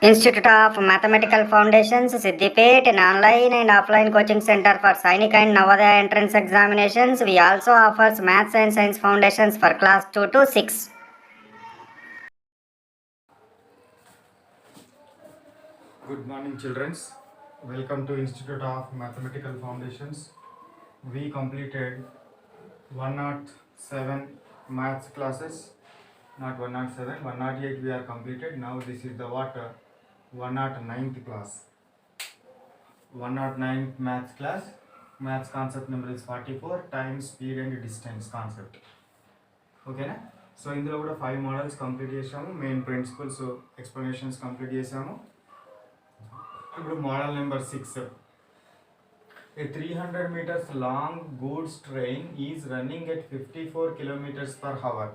Institute of Mathematical Foundations, Siddipet, an online and offline coaching center for Sainik and Navodaya entrance examinations. We also offers Maths and Science Foundations for class 2 to 6. Good morning, children. Welcome to Institute of Mathematical Foundations. We completed 107 maths classes, not 107, 108 we are completed. Now this is the 109th class. 109th maths class. Maths concept number is 44, time, speed and distance concept. ఓకేనా. So ఇందులో కూడా 5 models complete చేసాము, main principles explanations complete చేసాము. ఇప్పుడు model number 6. A 300 meters long goods train is running at 54 kilometers per hour.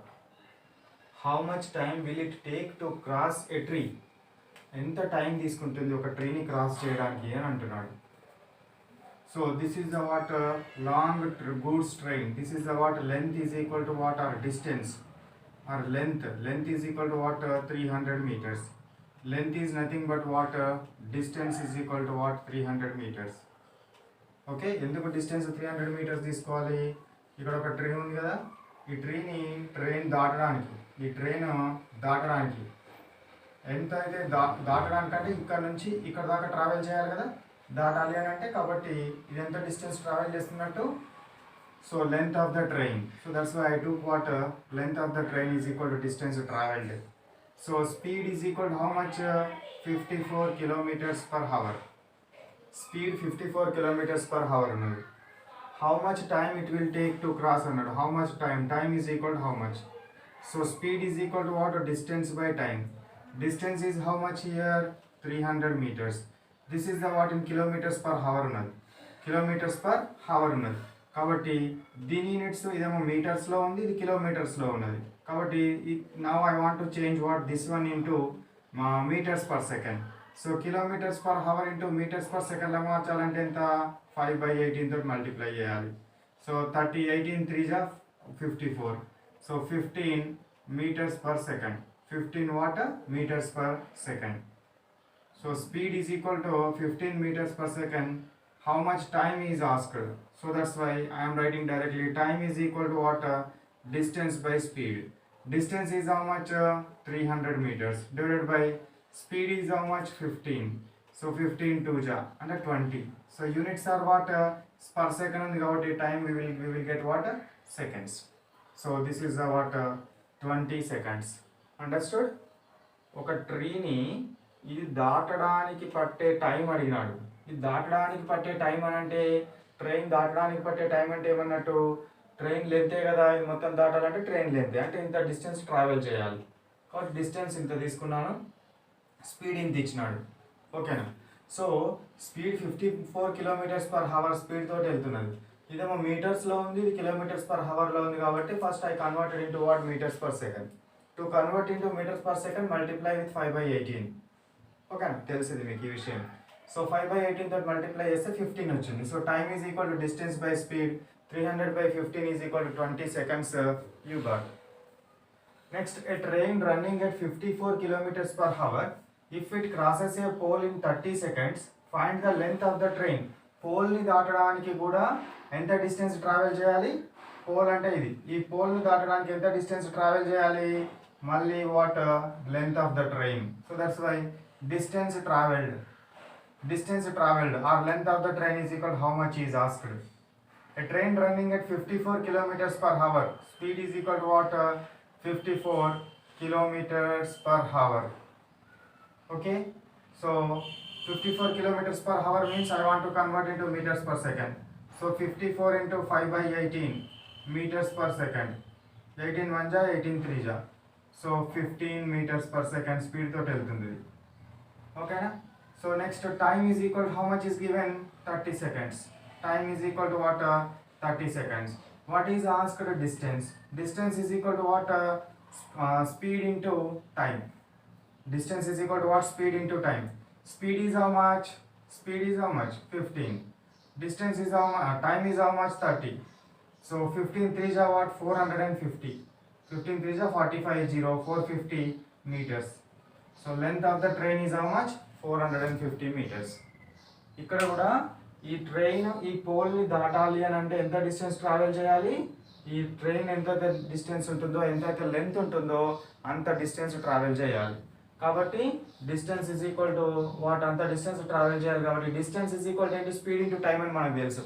How much time will it take to cross a tree? ఎంత time తీసుకుంటుంది ఒక ట్రీని cross చేయడానికి అని అంటున్నాడు. So this is the what long goods train. This is the what length is equal to what or distance or length is equal to what 300 meters. Length is nothing but what distance is equal to what 300 meters. Okay, ఎందుకు distance 300 meters తీసుకోవాలి? ఇక్కడ ఒక train ఉంది కదా, ఈ train దాటడానికి ఎంత అయితే దాటడానికంటే ఇక్కడ నుంచి ఇక్కడ దాకా ట్రావెల్ చేయాలి కదా, దాటాలి అని అంటే, కాబట్టి ఇది ఎంత డిస్టెన్స్ ట్రావెల్ చేస్తున్నట్టు. So length of the train. So that's why I took what length of the train is equal to distance travelled. So speed is equal to how much? 54 kilometers per hour. Speed 54 kilometers per hour annadu. How much time it will take to cross annadu. How much time? Time is equal to how much? So speed is equal to what? Distance by time. Distance is how much here? 300 meters. This is the what in kilometers per hour annadu. Kilometers per hour annadu. కాబట్టి దీని units ఇదేమో మీటర్స్లో ఉంది, ఇది కిలోమీటర్స్లో ఉన్నది. కాబట్టి now I want to change what this one into metres per second. So kilometres per hour into metres per సెకండ్లో మార్చాలంటే ఎంత? 5/18 తోటి మల్టిప్లై చేయాలి. So 18 3 54. So 15 meters per second. 15 what? Meters per second. So speed is equal to 15 meters per second. How much time is asked? So that's why I am writing directly time is equal to what? Distance by speed. Distance is how much? 300 meters divided by speed is how much? 15. So 15 2 and 20. So units are what? Per second and the time we will get what? Seconds. So this is what? 20 seconds. Understood? ఒక ట్రీని ఇది దాటడానికి పట్టే time అడిగినాడు. ఇది దాటడానికి పట్టే time అని అంటే, ట్రైన్ దాటడానికి పట్టే టైం అంటే ఏమన్నట్టు? ట్రైన్ లెంతే కదా, ఇది మొత్తం దాటాలంటే ట్రైన్ లెంతే అంటే ఇంత డిస్టెన్స్ ట్రావెల్ చేయాలి. కాబట్టి డిస్టెన్స్ ఇంత తీసుకున్నాను, స్పీడ్ ఇంత ఇచ్చినాడు. ఓకేనా. So speed 54 kilometers per hour speed తోటి వెళ్తున్నది. ఇదేమో మీటర్స్లో ఉంది, ఇది కిలోమీటర్స్ పర్ హవర్లో ఉంది. కాబట్టి first I converted into what? Metres per second. To convert into metres per second multiply with 5/18. ఓకేనా, తెలిసింది మీకు ఈ విషయం. సో 5/18 తోటి మల్టిప్లై చేస్తే 15 వచ్చింది. So time is equal to distance by speed. 300/15 is equal to 20 seconds. You got. Next, a train running at 54 kilometers per hour. If it crosses a pole in 30 seconds, find the length of the train. పోల్ని దాటడానికి కూడా ఎంత distance travel చేయాలి? Pole అంటే ఇది. ఈ పోల్ని దాటడానికి ఎంత distance travel చేయాలి? మళ్ళీ what? Length of the train. So that's why distance traveled or length of the train is equal to how much is asked. A train running at 54 kilometers per hour. Speed is equal to what? 54 kilometers per hour. Okay. So 54 kilometers per hour means I want to convert into meters per second. So 54 into 5/18 meters per second. 18 1 18 3 So 15 meters per second speed తో వెళ్తుంది. ఓకేనా. So next time is equal how much is given? 30 seconds. Time is equal to what? 30 seconds. What is asked? Distance. Distance is equal to what? Speed into time. Distance is equal to what? Speed into time. Speed is how much? 15. Distance is how much? Time is how much? 30. So 15 3 what? 450. 15 3 45 450 meters. So so length of the train is how much 450 meters. ఇక్కడ కూడా ఈ train ఈ పోల్ని దాటాలి అని అంటే ఎంత distance travel చేయాలి, ఈ ట్రైన్ ఎంత డిస్టెన్స్ ఉంటుందో ఎంతైతే లెంత్ ఉంటుందో అంత డిస్టెన్స్ ట్రావెల్ చేయాలి. కాబట్టి distance is equal to what, అంత డిస్టెన్స్ ట్రావెల్ చేయాలి కాబట్టి distance is equal to speed into time అని మనకు తెలుసు.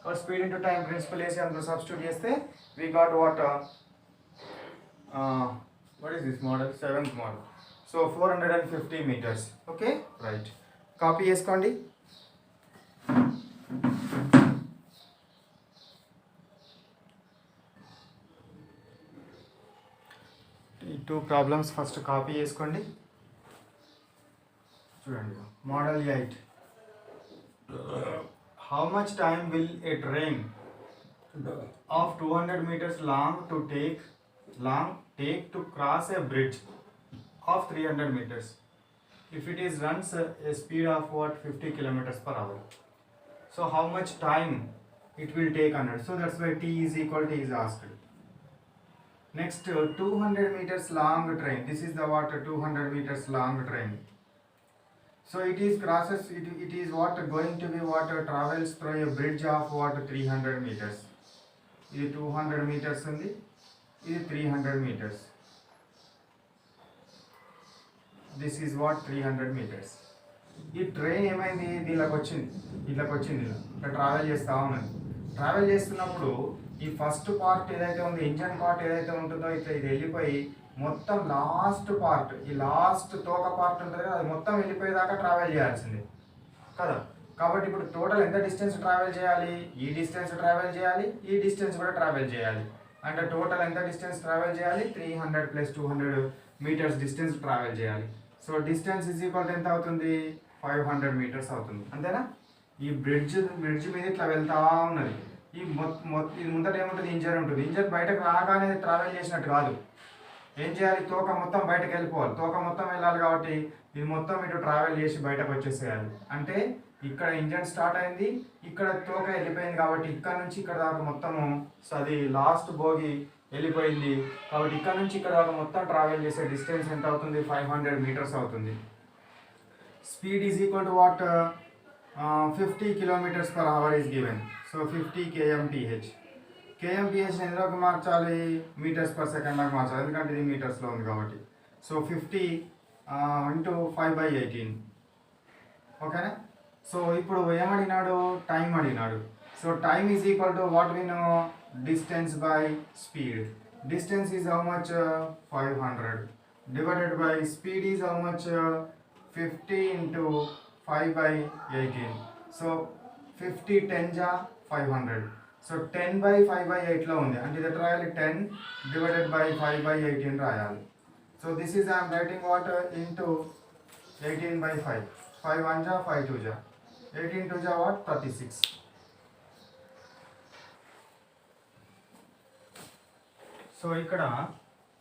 కాబట్టి స్పీడ్ ఇంటూ టైం ప్రిన్సిపల్ వేసి అందులో సబ్స్టిట్యూట్ చేస్తే we got what is this model, 7th model. So 450 meters. Okay right, copy చేసుకోండి. ఈ 2 ప్రాబ్లమ్స్ ఫస్ట్ కాపీ చేసుకోండి. చూడండి model 8. How much time will a train of 200 meters long take to cross a bridge of 300 meters if it is runs a speed of what, 50 kilometers per hour. So how much time it will take under, so that's why t is equal to is asked. Next 200 meters long train, this is the what, 200 meters long train. So it is crosses, it is what going to be what travels through a bridge of what, 300 meters. ఇది 200 meters ఉంది, ఇది 300 meters. This is what 300 meters. ఈ train ఏమైంది, దీనికి వచ్చింది ఇట్లా travel చేస్తూ ఉన్నది. ట్రావెల్ చేస్తున్నప్పుడు ఈ ఫస్ట్ పార్ట్ ఏదైతే ఉందో, ఇంజన్ పార్ట్ ఏదైతే ఉంటుందో ఇట్లా ఇది వెళ్ళిపోయి మొత్తం లాస్ట్ పార్ట్, ఈ లాస్ట్ తోక పార్ట్ ఉంటుంది కదా, అది మొత్తం వెళ్ళిపోయేదాకా ట్రావెల్ చేయాల్సింది కదా. కాబట్టి ఇప్పుడు టోటల్ ఎంత డిస్టెన్స్ ట్రావెల్ చేయాలి, ఈ డిస్టెన్స్ ట్రావెల్ చేయాలి, ఈ డిస్టెన్స్ కూడా ట్రావెల్ చేయాలి. అంటే టోటల్ ఎంత డిస్టెన్స్ ట్రావెల్ చేయాలి, 300 + 200 meters డిస్టెన్స్ ట్రావెల్ చేయాలి. So distance is equal to ఎంత అవుతుంది, 500 meters అవుతుంది. అంతేనా. ఈ బ్రిడ్జ్ మీద ఇట్లా వెళ్తా ఉన్నది. ఈ ఇది ముందట ఏముంటుంది, ఇంజన్ ఉంటుంది. ఇంజన్ బయటకు రాగానే ట్రావెల్ చేసినట్టు కాదు, ఏం చేయాలి, తోక మొత్తం బయటకు వెళ్ళిపోవాలి. తోక మొత్తం వెళ్ళాలి కాబట్టి ఇది మొత్తం ఇటు ట్రావెల్ చేసి బయటకు వచ్చేసేయాలి. అంటే ఇక్కడ ఇంజన్ స్టార్ట్ అయింది, ఇక్కడ తోక వెళ్ళిపోయింది కాబట్టి ఇక్కడ నుంచి ఇక్కడ దాకా మొత్తము, సో అది లాస్ట్ బోగి వెళ్ళిపోయింది కాబట్టి ఇక్కడ నుంచి ఇక్కడ దాకా మొత్తం ట్రావెల్ చేసే డిస్టెన్స్ ఎంత అవుతుంది, 500 meters అవుతుంది. Speed is equal to what, 50 kilometers per hour is given. So 50 kmph. kmph ఎందులోకి మార్చాలి, meters per second లాగా మార్చాలి, ఎందుకంటే ఇది మీటర్స్లో ఉంది కాబట్టి. సో 50 × 5/18. ఓకేనా. సో ఇప్పుడు ఏమడినాడు, టైం అడిగినాడు. So time is equal to what we know, distance by speed. Distance is how much, 500 divided by speed is how much, 50 × 5/18. So 50 10 × 500. So 10/5/8లో ఉంది, అంటే ఇది రాయాలి 10 డివైడెడ్ బై 5/18 రాయాలి. So this is I'm writing what into 18/5. 5 1 × 5 2 × 18 2 × what, 36. So ఇక్కడ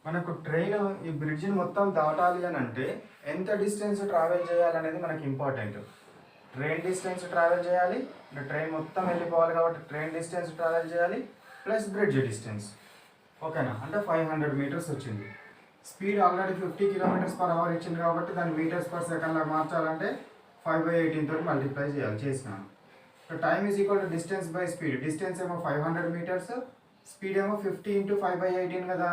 మనకు train ఈ బ్రిడ్జిని మొత్తం దాటాలి అని అంటే ఎంత డిస్టెన్స్ ట్రావెల్ చేయాలనేది మనకి ఇంపార్టెంట్. ట్రైన్ డిస్టెన్స్ ట్రావెల్ చేయాలి, ట్రైన్ మొత్తం వెళ్ళిపోవాలి కాబట్టి ట్రైన్ డిస్టెన్స్ ట్రావెల్ చేయాలి ప్లస్ బ్రిడ్జ్ డిస్టెన్స్. ఓకేనా. అంటే 500 meters వచ్చింది. Speed already 50 kilometers per hour ఇచ్చింది కాబట్టి దాన్ని మీటర్స్ పర్ సెకండ్ లాగా మార్చాలంటే 5/18 తోటి మల్టిప్లై చేసినాను. So time is equal to distance by speed. Distance ఏమో 500 meters, స్పీడ్ ఏమో 50 × 5/18 కదా.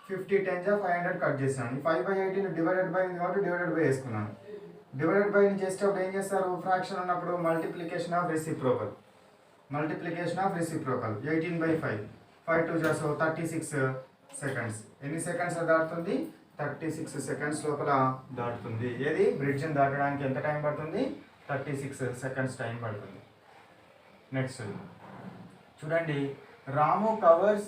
50 10 × 500 కట్ చేసినాను. ఈ 5/18 డివైడెడ్ బై ఉంది కాబట్టి డివైడెడ్ బై వేసుకున్నాను. డివైడెడ్ బై చేసేటప్పుడు ఏం చేస్తారు, ఫ్రాక్షన్ ఉన్నప్పుడు multiplication of reciprocal. 18/5. 5 2 × so 36 seconds. ఎన్ని సెకండ్స్ దాటుతుంది, 36 seconds లోపల దాటుతుంది. ఏది, బ్రిడ్జ్ని దాటడానికి ఎంత టైం పడుతుంది, 36 seconds టైం పడుతుంది. నెక్స్ట్ చూడండి, Ramu covers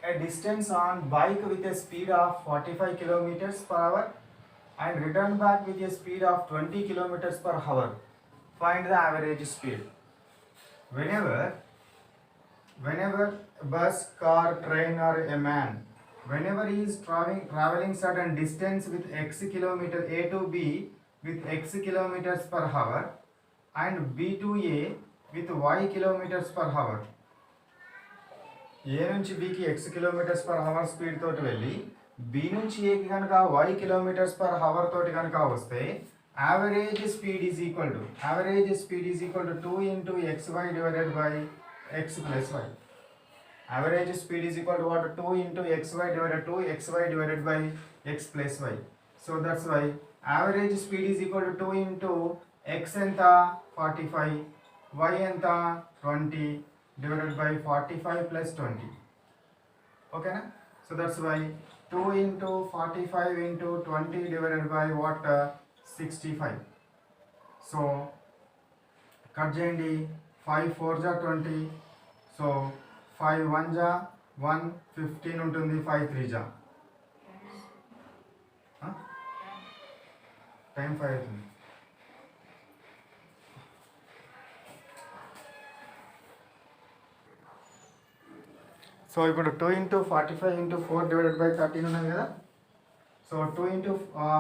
a distance on bike with a speed of 45 kilometers per hour and return back with a speed of 20 kilometers per hour. Find the average speed. Whenever bus, car, train or a man, whenever he is traveling certain distance with x kilometer a to b with x kilometers per hour and b to a with y kilometers per hour. A నుంచి bకి x kilometers per hour speed తోటి వెళ్ళి B నుంచి ఏకి కనుక y kilometers per hour తోటి కనుక వస్తే average speed is equal to 2 into XY divided by X plus Y. Average speed is equal to what? 2 into xy divided by x plus y. So that's why average speed is equal to 2 into x enta 45, y enta 20 divided by 45 plus 20. Okay na? So that's why 2 into 45 into 20 divided by what? 65. So cut cheyandi, 5 4 ja 20. So 5 1 जा 1, 15 ఉంటుంది, 5 3 जा time 5 అవుతుంది. So ఇప్పుడు 2 into 45 into 4 divided by 13 ఉన్నది కదా. So 2 into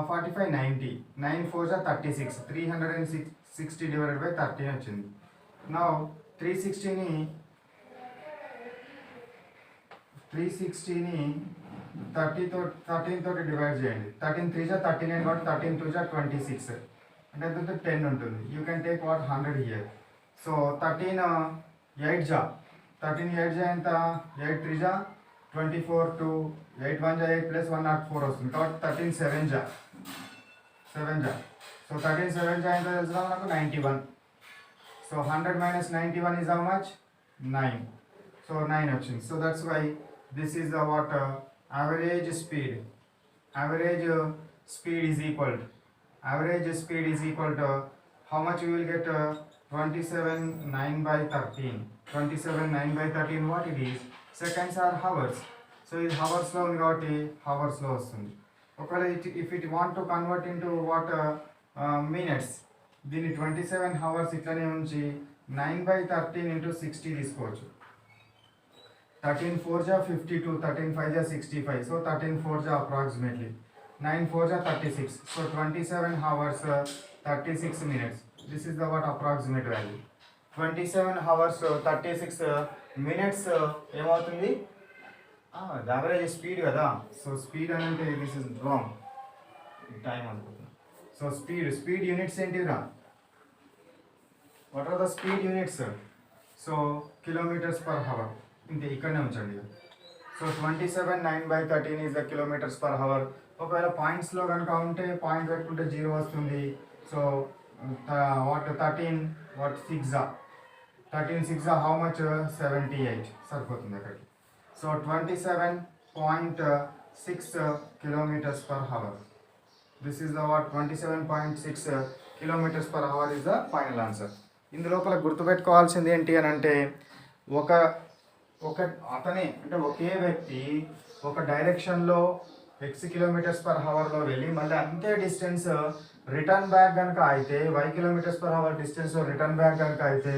45 90, 9 4 जा 36, 360 divided by 13 వచ్చింది. నా 360ని 13 తోటి డివైడ్ చేయండి. 13 3 जा 39 కాబట్టి 13 2 जा 26 అంటే ఎంత 10 ఉంటుంది. You can take what 100 here. So 13 8 जा 13 8 जा ఎంత 8 3 जा 24 2 8 1 जा 8 ప్లస్ 104 వస్తుంది కాబట్టి 13 7 जा 7 जा. సో 13 7 जा ఎంత తెలుసు మనకు 91. So 100 minus 91 is how much? 9. So 9 వచ్చింది. So that's why this is the what average speed. Average speed is equal to how much we will get? 27 9 by 13. 27 9 by 13 what it is? Seconds are hours. So ఇది hours లో ఉంది కాబట్టి hours లో వస్తుంది. ఒకవేళ if it want to convert into what minutes, దీన్ని 27 hours ఇట్లనే ఉంచి 9 by 13 into 60 తీసుకోవచ్చు. 13 4 जा 52, 13 5 जा 65. So 13 4 जा approximately 9 4 जा 36. So 27 hours 36 minutes. This is the what approximate value. 27 hours 36 minutes ఏమవుతుంది? యావరేజ్ స్పీడ్ కదా. సో స్పీడ్ అని అంటే దిస్ ఇస్ రాంగ్, టైం అనుకుంటున్నా. సో స్పీడ్ యూనిట్స్ ఏంటిరా? What are the speed units? So kilometres per hour. ఇంతే, ఇక్కడనే ఉంచండి. So 27 9 by 13 is the kilometres per hour. ఒకవేళ పాయింట్స్లో కనుక ఉంటే పాయింట్ పెట్టుకుంటే 0 వస్తుంది. So what 13 what 6 how much 78 సరిపోతుంది అక్కడికి. So 27.6 kilometers per hour. This is the what 27.6 kilometers per hour is the final answer. ఇందులోపల గుర్తుపెట్టుకోవాల్సింది ఏంటి అని అంటే ఒక అతనే అంటే ఒకే వ్యక్తి ఒక డైరెక్షన్లో x కిలోమీటర్స్ పర్ హవర్లో వెళ్ళి మళ్ళీ అంతే డిస్టెన్స్ రిటర్న్ బ్యాక్ కనుక అయితే y kilometers per hour distance return back కనుక అయితే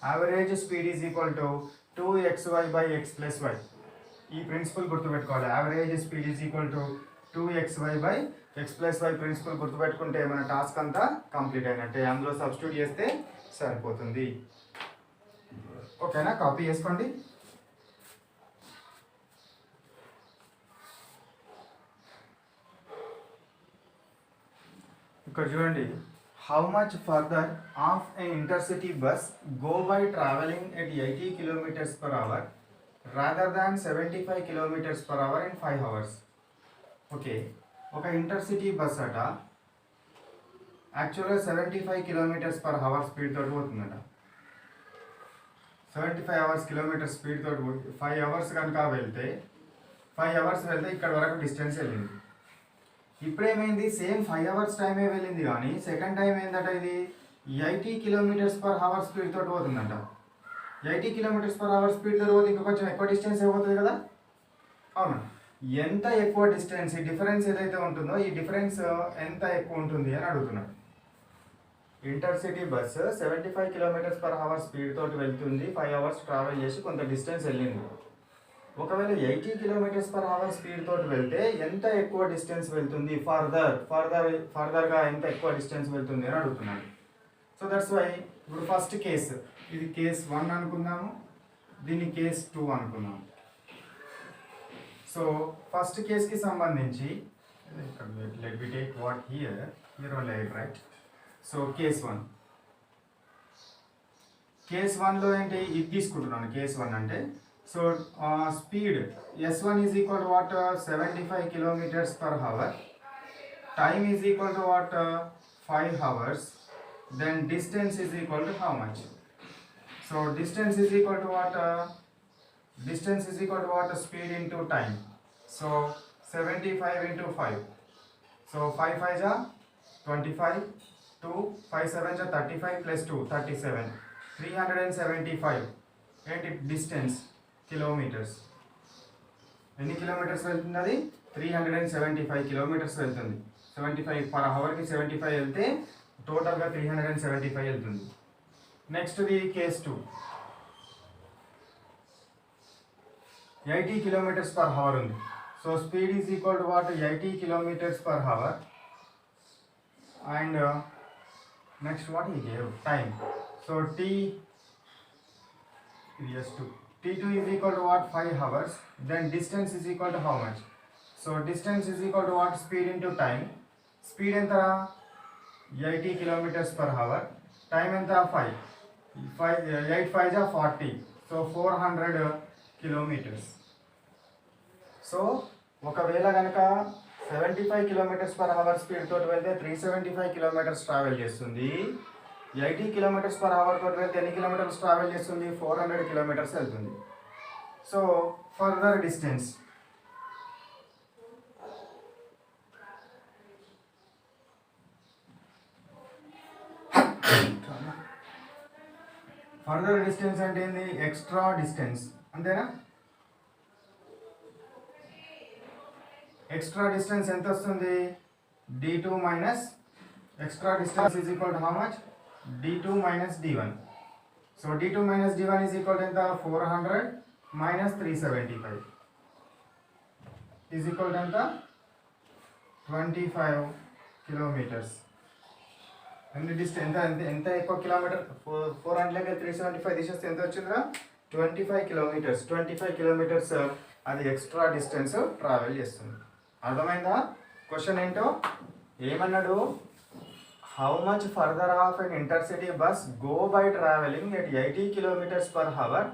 average speed is equal to 2xy by x plus y. ఈ ప్రిన్సిపల్ గుర్తుపెట్టుకోవాలి. Average speed is equal to 2xy by x plus y principle గుర్తుపెట్టుకుంటే మన task అంతా complete అయినట్టే. అందులో substitute చేస్తే సరిపోతుంది. ఓకేనా? కాపీ చేసుకోండి. ఇక్కడ చూడండి, how much further of A intercity bus go by travelling at 80 kilometers per hour rather than 75 kilometers per hour in 5 hours. Okay, ఒక ఇంటర్సిటీ బస్ అట యాక్చువల్గా 75 kilometers per hour స్పీడ్ తోటి పోతుందట. 75 kilometers స్పీడ్ తోటి 5 hours కనుక వెళ్తే 5 hours వెళ్తే ఇక్కడ వరకు డిస్టెన్స్ వెళ్ళింది. ఇప్పుడేమైంది? సేమ్ 5 hours టైమే వెళ్ళింది కానీ సెకండ్ టైం ఏందట, ఇది 80 kilometers per hour స్పీడ్ తోటి పోతుందంట. 80 kilometers per hour స్పీడ్ తోటి పోతే ఇంకా కొంచెం ఎక్కువ డిస్టెన్స్ అయిపోతుంది కదా. అవును, ఎంత ఎక్కువ డిస్టెన్స్, ఈ డిఫరెన్స్ ఏదైతే ఉంటుందో ఈ డిఫరెన్స్ ఎంత ఎక్కువ ఉంటుంది అని అడుగుతున్నాడు. Intercity bus 75 kilometers per hour speed తోటి వెళ్తుంది, 5 hours ట్రావెల్ చేసి కొంత డిస్టెన్స్ వెళ్ళింది. ఒకవేళ 80 kilometers per hour స్పీడ్ తోటి వెళ్తే ఎంత ఎక్కువ డిస్టెన్స్ వెళ్తుంది, ఫర్దర్గా ఎంత ఎక్కువ డిస్టెన్స్ వెళ్తుంది అని అడుగుతున్నాడు. సో దట్స్ వై ఇప్పుడు ఫస్ట్ కేసు, ఇది కేస్ 1 అనుకుందాము, దీన్ని కేస్ 2 అనుకుందాము. సో ఫస్ట్ కేస్కి సంబంధించి let be take what here only right. So case 1 case 1లో ఏంటి ఇది తీసుకుంటున్నాను. కేస్ 1 అంటే so speed S1 is equal to what 75 kilometres per hour, time is equal to what 5 hours, then distance is equal to how much? So distance is equal to what speed into time. So 75 into 5, so 5 5 are 25, 2 5 7 are 35 plus 2 37, 375 and distance kilometers. ఎన్ని kilometres వెళ్తుంది? అది 375 kilometres వెళ్తుంది. 75 per అవర్కి 75 వెళ్తే టోటల్గా 375 వెళ్తుంది. నెక్స్ట్ది case 2 80 kilometres per hour ఉంది. So speed is equal to what 80 kilometres per hour and next what he gave time. So T2 is equal to what 5 hours, then distance is equal to how much? So distance is equal to what speed into time. Speed enta 80 kilometers per hour, time enta 5 8 5 are 40, so 400 kilometers. So ఒకవేళ కనుక 75 kilometres per hour speed తోటి వెళ్తే 375 kilometres travel చేస్తుంది. 80 kilometres per hour తోటి వెళ్తే ఎన్ని kilometres travel చేస్తుంది? 400 kilometres వెళ్తుంది. సో ఫర్దర్ డిస్టెన్స్ అంటే ఏంది? ఎక్స్ట్రా డిస్టెన్స్, అంతేనా? ఎక్స్ట్రా డిస్టెన్స్ ఎంత వస్తుంది? D2 minus extra distance is equal to how much? D2 minus D1. So D2 minus D1 is equal to ఎంత? 400 మైనస్ 375 ఈజ్ ఈక్వల్ టు ఎంత? 25 kilometres. ఎన్ని distance ఎంత ఎక్కువ కిలోమీటర్? 400 375 తీసేస్తే ఎంత వచ్చిందా? 25 కిలోమీటర్స్. 25 కిలోమీటర్స్ అది ఎక్స్ట్రా డిస్టెన్స్ ట్రావెల్ చేస్తుంది. అర్థమైందా? క్వశ్చన్ ఏంటో ఏమన్నాడు? How much further of an intercity bus go by travelling at 80 kilometres per hour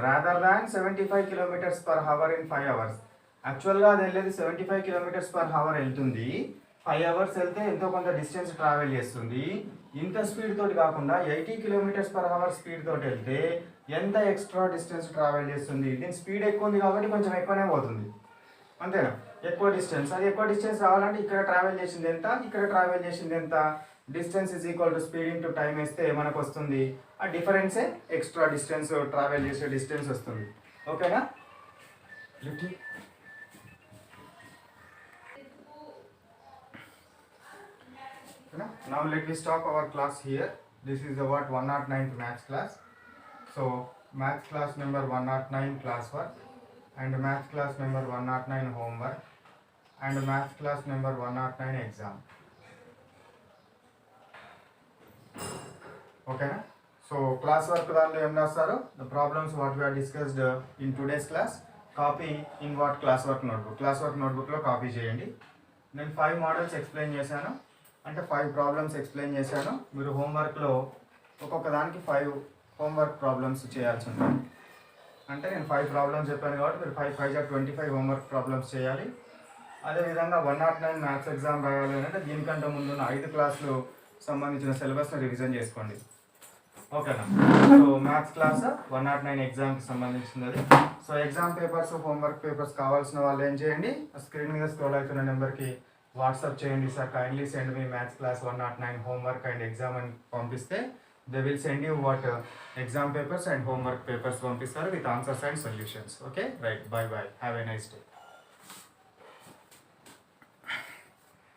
rather than 75 kilometres per hour in 5 hours. యాక్చువల్గా అది వెళ్ళేది 75 కిలోమీటర్స్ పర్ హవర్ వెళ్తుంది. 5 hours వెళ్తే ఎంతో కొంత డిస్టెన్స్ ట్రావెల్ చేస్తుంది. ఇంత స్పీడ్ తోటి కాకుండా 80 కిలోమీటర్స్ పర్ హవర్ స్పీడ్ తోటి వెళ్తే ఎంత ఎక్స్ట్రా డిస్టెన్స్ ట్రావెల్ చేస్తుంది? దీని స్పీడ్ ఎక్కువ ఉంది కాబట్టి కొంచెం ఎక్కువనే పోతుంది, అంతేనా? ఎక్కువ డిస్టెన్స్, అది ఎక్కువ డిస్టెన్స్ రావాలంటే ఇక్కడ ట్రావెల్ చేసింది ఎంత, ఇక్కడ ట్రావెల్ చేసింది ఎంత, distance is equal to speed into time వేస్తే మనకు వస్తుంది. ఆ డిఫరెన్సే ఎక్స్ట్రా డిస్టెన్స్ ట్రావెల్ చేసే డిస్టెన్స్ వస్తుంది. ఓకేనా? Now let me stop our class here. This is the 109th maths class. So maths class number 109 class work and maths class number 109 homework and maths class number 109 exam. Okay na? So class work దానిలో ఏం రాస్తారు? The problems what we are discussed in today's class copy in what class work notebook. Class work notebook లో copy చేయండి. నేను 5 models explain చేశాను, అంటే 5 problems explain చేశాను. మీరు హోంవర్క్లో ఒక్కొక్క దానికి 5 హోంవర్క్ ప్రాబ్లమ్స్ చేయాల్సి ఉంటుంది. అంటే నేను 5 ప్రాబ్లమ్స్ చెప్పాను కాబట్టి మీరు 5 5 25 హోంవర్క్ ప్రాబ్లమ్స్ చేయాలి. అదేవిధంగా 109 మ్యాథ్స్ ఎగ్జామ్ రాయాలి అంటే దీనికంటే ముందున్న 5 క్లాసులు సంబంధించిన సిలబస్ని రివిజన్ చేసుకోండి. ఓకేనా? సో మ్యాథ్స్ క్లాస్ 109 ఎగ్జామ్కి సంబంధించింది అది. So exam papers homework papers కావాల్సిన వాళ్ళు ఏం చేయండి? స్క్రీన్ మీద స్క్రోల్ అవుతున్న నెంబర్కి వాట్సాప్ చేయండి. Sir kindly send me maths class 109 homework and exam అని పంపిస్తే they will send you what exam papers and homework papers పంపిస్తారు with answers and solutions. Okay right, bye bye, have a nice day.